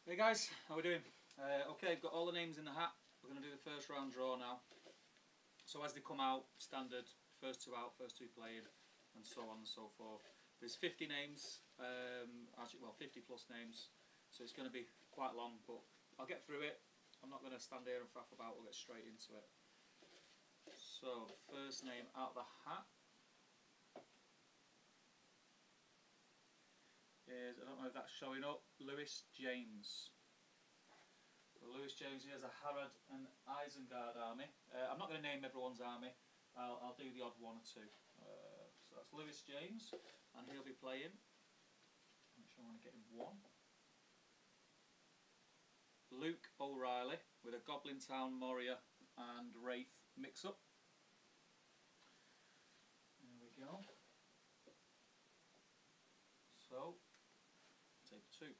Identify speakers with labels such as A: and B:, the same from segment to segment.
A: Hey guys, how we doing? Okay, I've got all the names in the hat. We're going to do the first round draw now. So as they come out, standard, first two out, first two playing, and so on and so forth. There's 50 names, actually, well, 50 plus names, so it's going to be quite long, but I'll get through it. I'm not going to stand here and faff about, we'll get straight into it. So, first name out the hat is, I don't know if that's showing up, Lewis James. So Lewis James, he has a Harrod and Isengard army. I'm not going to name everyone's army, I'll do the odd one or two. So that's Lewis James, and he'll be playing, make sure I want to get him one. Luke O'Reilly with a Goblin Town, Moria and Wraith mix-up. There we go. So, take two.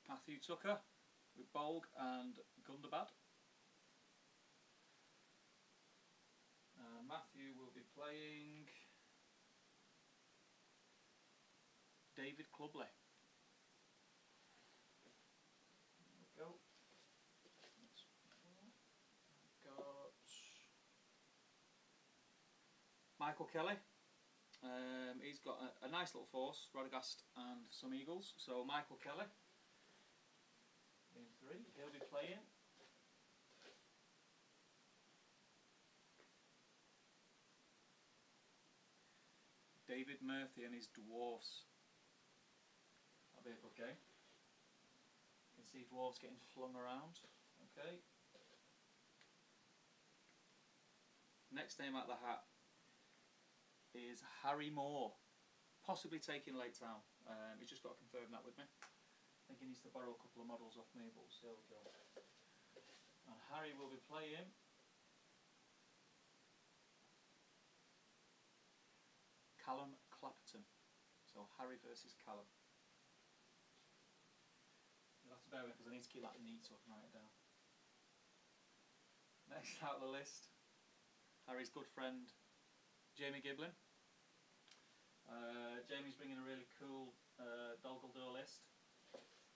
A: Matthew Tucker with Bolg and Gundabad. Matthew will be playing David Clubley. There we go. Got Michael Kelly. He's got a nice little force, Radagast and some Eagles. So Michael Kelly in three, he'll be playing David Murphy and his Dwarfs. That'll be a good game. You can see Dwarfs getting flung around. Okay. Next name out the hat is Harry Moore, possibly taking Lake Town. He's just got to confirm that with me. I think he needs to borrow a couple of models off me, but we'll see how we go. And Harry will be playing Callum Clapton. So Harry versus Callum. You'll have to bear with me because I need to keep that neat so I can write it down. Next out of the list, Harry's good friend Jamie Giblin. Jamie's bringing a really cool Dol Guldur list,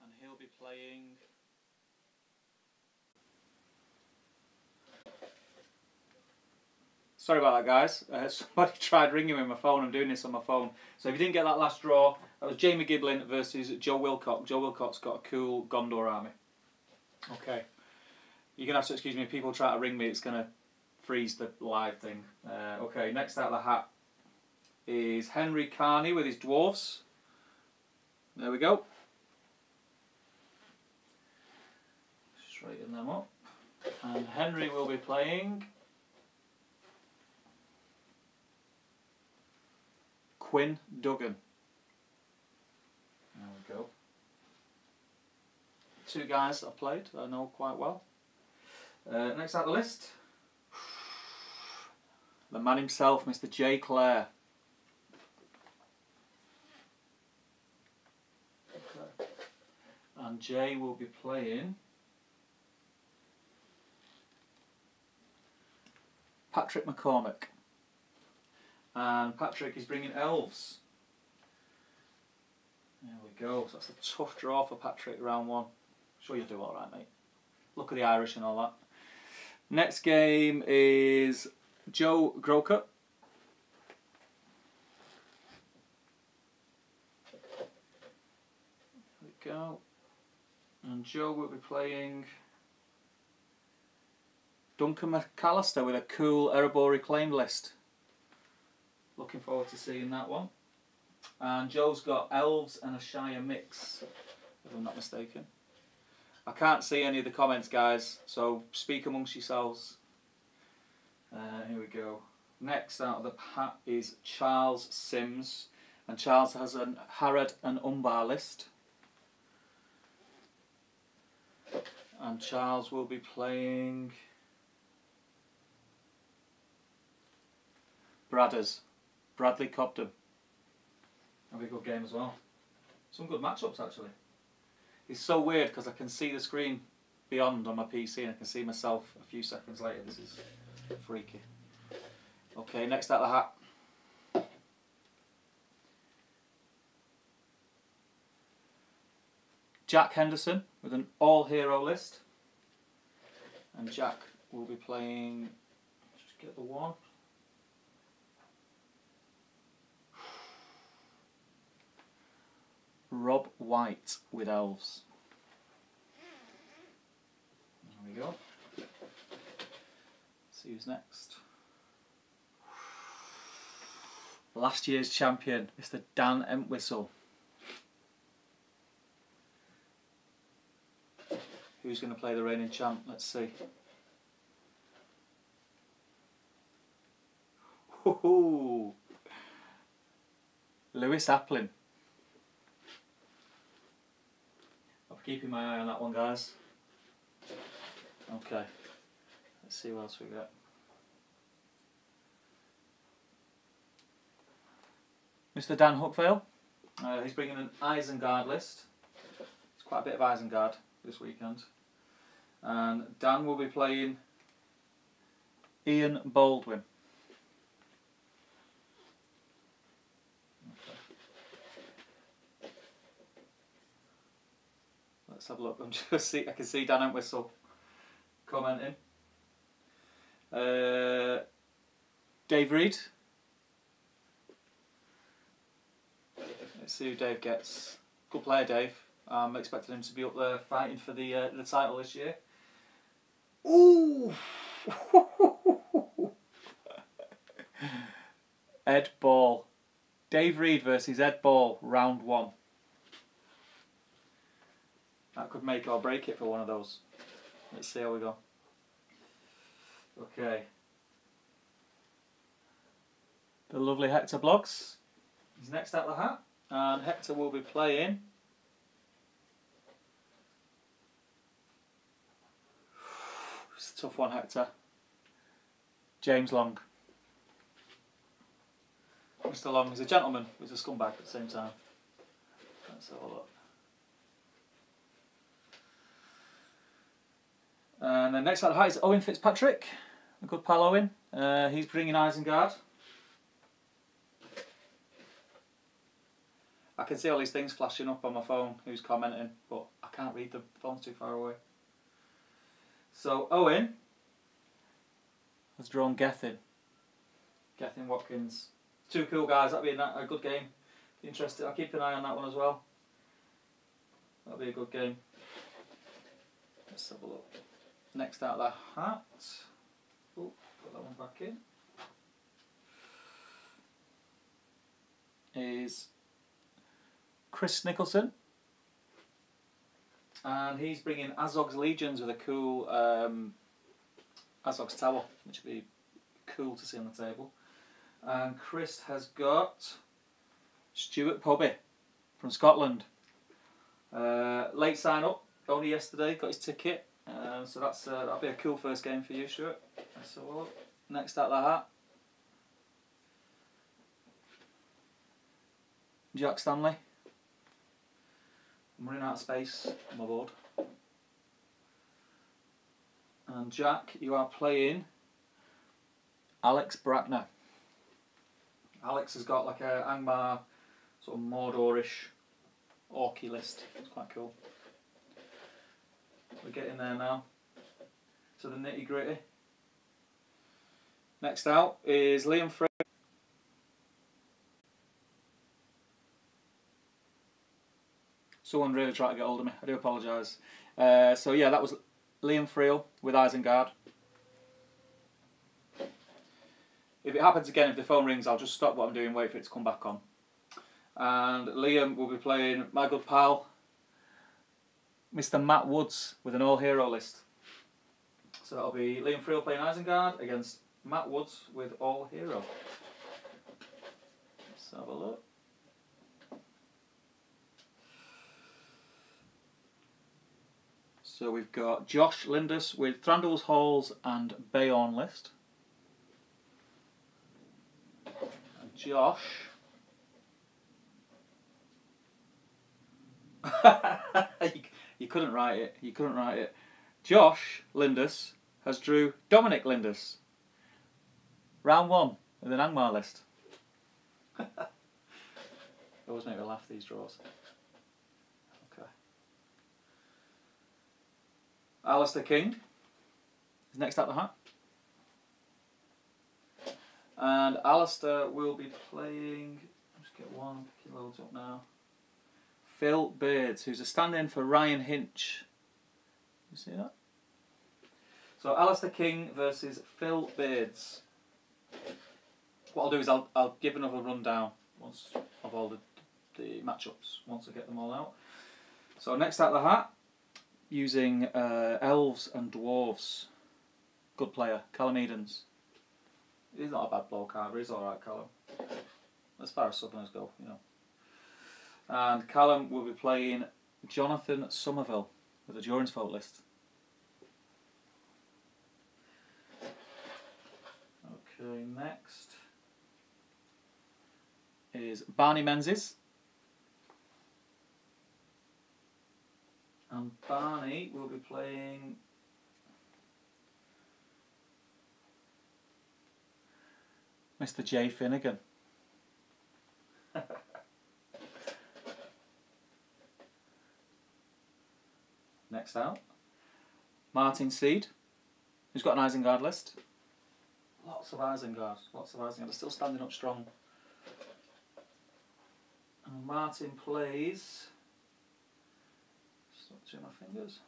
A: and he'll be playing sorry about that guys, somebody tried ringing me on my phone. I'm doing this on my phone. So if you didn't get that last draw, that was Jamie Giblin versus Joe Wilcock. Joe Wilcock's got a cool Gondor army. Okay, you're going to have to excuse me if people try to ring me, it's going to freeze the live thing. Okay, next out of the hat is Henry Carney with his Dwarfs. There we go. Straighten them up. And Henry will be playing Quinn Duggan. There we go. Two guys that I've played that I know quite well. Next out the list, the man himself, Mr. J. Clare. Okay. And Jay will be playing Patrick McCormick. And Patrick is bringing elves. There we go. So that's a tough draw for Patrick, round one. Sure you'll do alright, mate. Look at the Irish and all that. Next game is Joe Groker. There we go. And Joe will be playing Duncan McAllister with a cool Erebor Reclaimed list. Looking forward to seeing that one. And Joe's got elves and a Shire mix, if I'm not mistaken. I can't see any of the comments, guys, so speak amongst yourselves. Here we go. Next out of the hat is Charles Sims, and Charles has a Harrod and Umbar list. And Charles will be playing Bradley Cobden. That'll be a good game as well. Some good matchups actually. It's so weird because I can see the screen beyond on my PC and I can see myself a few seconds later. This is freaky. Okay, next out of the hat. Jack Henderson with an all-hero list. And Jack will be playing, just get the one. Rob White with elves. There we go. See who's next. Last year's champion, Mr. Dan Entwistle. Who's going to play the reigning champ? Let's see. Ooh. Lewis Applin. I'll be keeping my eye on that one, guys. Okay. Let's see what else we got. Mr. Dan Hookvale. He's bringing an Isengard list. It's quite a bit of Isengard this weekend. And Dan will be playing Ian Baldwin. Okay. Let's have a look. I'm just see. I can see Dan Entwistle commenting. Dave Reed. Let's see who Dave gets. Good player, Dave. I'm expecting him to be up there fighting for the title this year. Ooh! Ed Ball. Dave Reed versus Ed Ball, round 1. That could make or break it for one of those. Let's see how we go. Okay. The lovely Hector Blogs is next out the hat. And Hector will be playing it's a tough one, Hector. James Long. Mr. Long is a gentleman, he's a scumbag at the same time. Let's have a look. And then next out the hat is Owen Fitzpatrick, a good pal Owen. He's bringing Isengard. I can see all these things flashing up on my phone, who's commenting, but I can't read them, the phone's too far away. So Owen has drawn Gethin Watkins. 2 cool guys, that'll be a good game. Be interested, I'll keep an eye on that one as well. That'll be a good game. Let's have a look. Next out of the hat. Oh, put that one back in. Is Chris Nicholson, and he's bringing Azog's Legions with a cool Azog's Tower, which would be cool to see on the table. And Chris has got Stuart Pobby from Scotland. Late sign up, only yesterday, got his ticket, so that'll be a cool first game for you, Stuart. So next out of the hat, Jack Stanley. I'm running out of space on my board. And Jack, you are playing Alex Brackner. Alex has got like a Angmar sort of Mordorish orky list. It's quite cool. We're getting there now. To the nitty gritty. Next out is Liam Frey. Someone really tried to get hold of me. I do apologise. So yeah, that was Liam Friel with Isengard. If it happens again, if the phone rings, I'll just stop what I'm doing, wait for it to come back on. And Liam will be playing my good pal, Mr. Matt Woods, with an all-hero list. So that'll be Liam Friel playing Isengard against Matt Woods with all-hero. Let's have a look. So we've got Josh Lindus with Thranduil's Halls and Bayonne list. And Josh... you couldn't write it. You couldn't write it. Josh Lindus has drew Dominic Lindus. Round 1 with an Angmar list. Always make me laugh, these draws. Okay. Alistair King is next out the hat. And Alistair will be playing, just get one, he loads up now. Phil Beards, who's a stand-in for Ryan Hinch. You see that? So Alistair King versus Phil Beards. What I'll do is I'll give another rundown once of all the matchups, once I get them all out. So next out the hat, using elves and dwarves. Good player, Callum Edens. He's not a bad bloke either, he's alright, Callum. As far as Southerners go, you know. And Callum will be playing Jonathan Somerville with a Durance Folk list. Okay, next is Barney Menzies. And Barney will be playing Mr. J. Finnegan. Next out, Martin Seed, who's got an Isengard list. Lots of Isengard, lots of Isengard. They're still standing up strong. And Martin plays, stop to my fingers,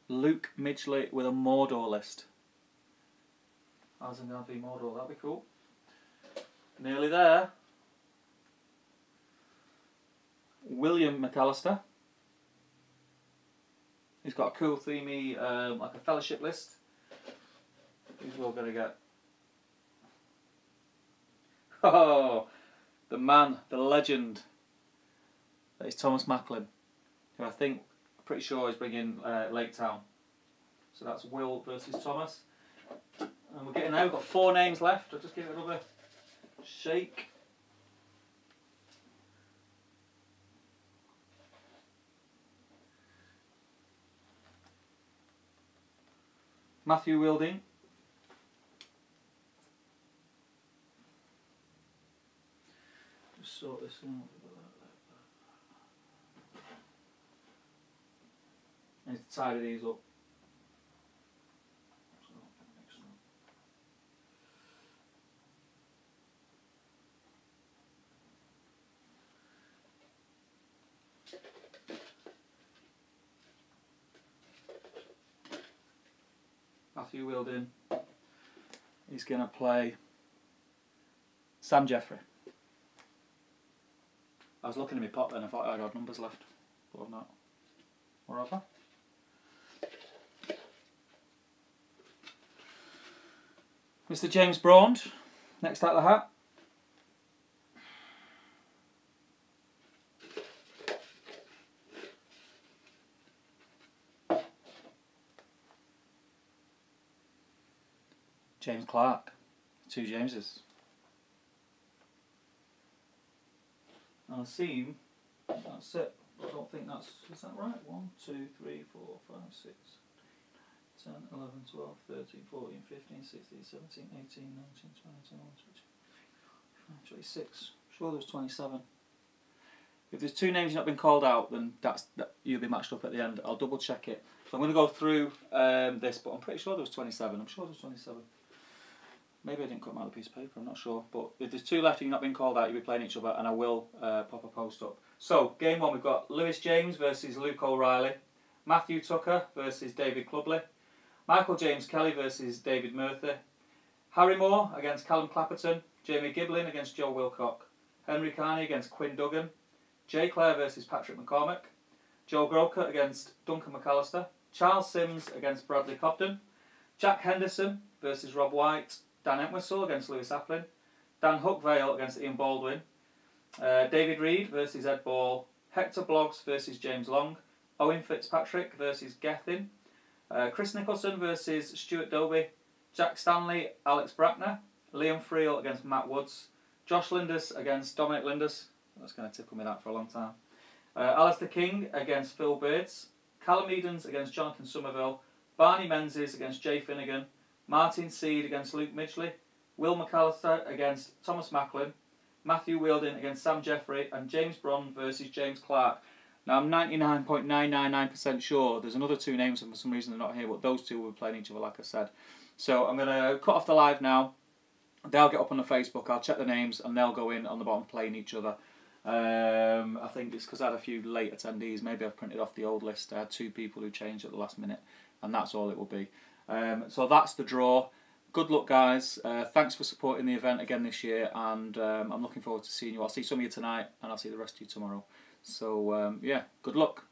A: Luke Midgley with a Mordor list. Isengard v Mordor, that'd be cool. Nearly there. William McAllister. He's got a cool themey, like a fellowship list. Who's all going to get? Oh, the man, the legend. That is Thomas Macklin, who I think, pretty sure is bringing Lake Town. So that's Will versus Thomas. And we're getting there, we've got 4 names left. I'll just give it another shake. Matthew Wilding. Just sort this out. I need to tidy these up. Matthew Wilding, he's going to play Sam Jeffrey. I was looking at my pot then, I thought I had odd numbers left, but I'm not. Whatever. Mr. James Braund, next out of the hat. James Clark, 2 Jameses. I'll see, that's it. I don't think that's, is that right? 1, 2, 3, 4, 5, 6, 10, 11, 12, 13, 14, 15, 16, 17, 18, 19, 20, 21, 22, 26. I'm sure there was 27. If there's 2 names you've not been called out, then you'll be matched up at the end. I'll double check it. So I'm going to go through this, but I'm pretty sure there was 27. I'm sure there was 27. Maybe I didn't cut them out of a piece of paper, I'm not sure. But if there's 2 left and you've not been called out, you'll be playing each other, and I will pop a post up. So, game 1, we've got Lewis James versus Luke O'Reilly, Matthew Tucker versus David Clubley, Michael James Kelly versus David Murphy, Harry Moore against Callum Clapperton, Jamie Giblin against Joe Wilcock, Henry Carney against Quinn Duggan, Jay Clare versus Patrick McCormick, Joe Grocott against Duncan McAllister, Charles Sims against Bradley Cobden, Jack Henderson versus Rob White, Dan Entwistle against Lewis Applin, Dan Huckvale against Ian Baldwin, David Reed versus Ed Ball, Hector Bloggs versus James Long, Owen Fitzpatrick versus Gethin, Chris Nicholson versus Stuart Doby, Jack Stanley, Alex Brackner, Liam Friel against Matt Woods, Josh Linders against Dominic Linders, that's going to tickle me that for a long time, Alistair King against Phil Beards, Callum Edens against Jonathan Somerville, Barney Menzies against Jay Finnegan, Martin Seed against Luke Midgley, Will McAllister against Thomas Macklin, Matthew Wilding against Sam Jeffrey, and James Braun versus James Clark. Now I'm 99.999% sure there's another two names and for some reason they're not here, but those two will be playing each other like I said. So I'm going to cut off the live now. They'll get up on the Facebook, I'll check the names and they'll go in on the bottom playing each other. I think it's because I had a few late attendees. Maybe I've printed off the old list. I had 2 people who changed at the last minute and that's all it will be. So that's the draw. Good luck guys, thanks for supporting the event again this year, and I'm looking forward to seeing you. I'll see some of you tonight and I'll see the rest of you tomorrow. So yeah, good luck.